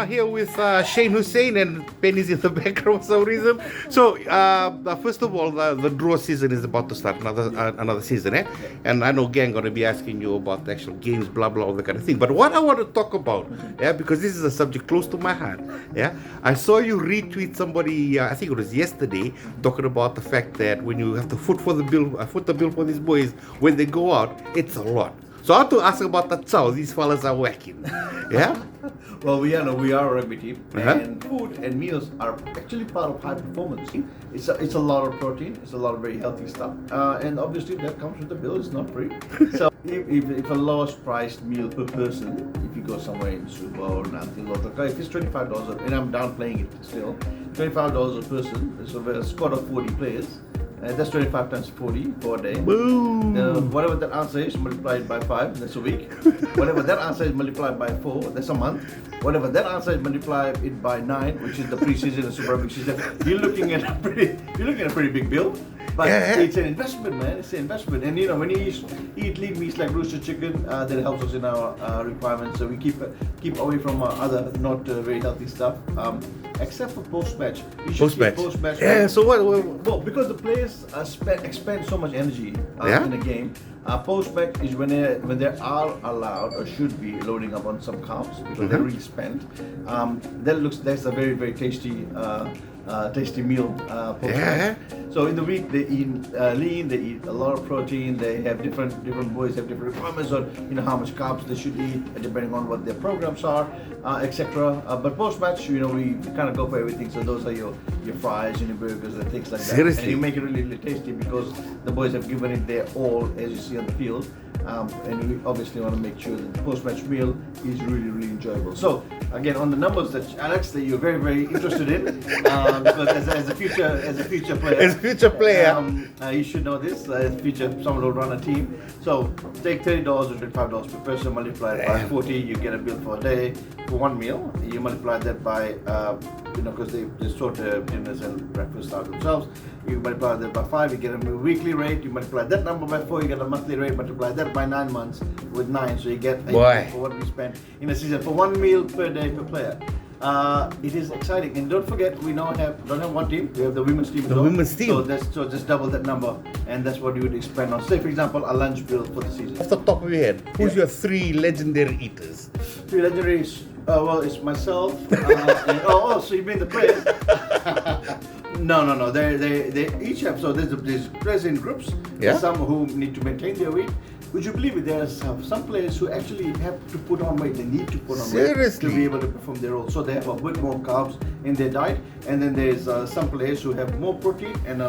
here with Shane Hussein, and Penny's in the background for some reason. So, first of all, the draw season is about to start, another season, eh? And I know gang gonna be asking you about the actual games, blah blah, all that kind of thing. But what I want to talk about, yeah, because this is a subject close to my heart, yeah. I saw you retweet somebody, I think it was yesterday, talking about the fact that when you have to foot the bill for these boys when they go out, it's a lot. So I have to ask about the chow these fellas are whacking. Yeah? Well, we are a rugby team, and food and meals are actually part of high performance. It's a lot of protein, it's a lot of very healthy stuff, and obviously that comes with the bill. It's not free. So if a lowest priced meal per person, if you go somewhere in Suba or Nantil or if it's $25, and I'm downplaying it still, $25 a person, so a squad of 40 players. That's 25 times 40 for a day. Boom. Whatever that answer is, multiplied by 5, that's a week. Whatever that answer is multiplied by 4, that's a month. Whatever that answer is multiplied it by 9, which is the pre-season and Super Rugby season. You're looking at a pretty big bill. But it's an investment, man. It's an investment. And when you eat lean meats like rooster chicken, that helps us in our requirements. So we keep away from other not very healthy stuff. Except for post-match. Post-match. Yeah, so what? Well, because the players expend so much energy in the game. Post-match is when they are allowed or should be loading up on some carbs because they're really spent. That's a very, very tasty meal post-match. So in the week they eat lean, they eat a lot of protein, they have different boys have different requirements on how much carbs they should eat depending on what their programs are, etc. But post-match, we kind of go for everything. So those are your fries and your burgers and things like that. Seriously? And you make it really, really tasty because the boys have given it their all, as you see on the field. And we obviously want to make sure that the post-match meal is really, really enjoyable. So again, on the numbers that Alex, that you're very, very interested in, because as a future player, you should know this. As future, someone will run a team. So take $30 or $25 per person, multiply it by 40, you get a bill for a day for one meal. You multiply that by because they sort dinners and breakfast out themselves. You multiply that by 5, you get a weekly rate. You multiply that number by 4, you get a monthly rate. Multiply that by 9 months with 9, so you get for what we spend in a season for one meal per day per player. It is exciting, and don't forget we don't have one team. We have the women's team. Women's team. So just double that number, and that's what you would expend on. Say for example, a lunch bill for the season. Off the top of your head, who's your 3 legendary eaters? 3 legendaries. Well, it's myself. So you mean the players? No. They each have. So there's players in groups. There's some who need to maintain their weight. Would you believe it? There are some players who actually have to put on weight. They need to put on weight to be able to perform their role. So they have a bit more carbs in their diet. And then there's some players who have more protein and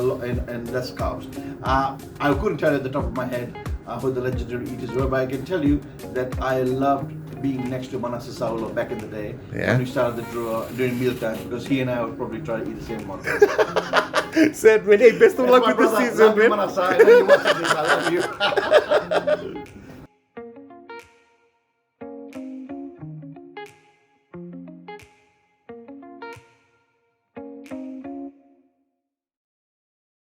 less carbs. I couldn't tell you at the top of my head who the legendary eaters were, but I can tell you that I loved being next to Manasa Saulo back in the day when we started the draw during meal time, because he and I would probably try to eat the same amount. Said, hey, best of luck with the season, man. Manasa, I know you watching this. I love you.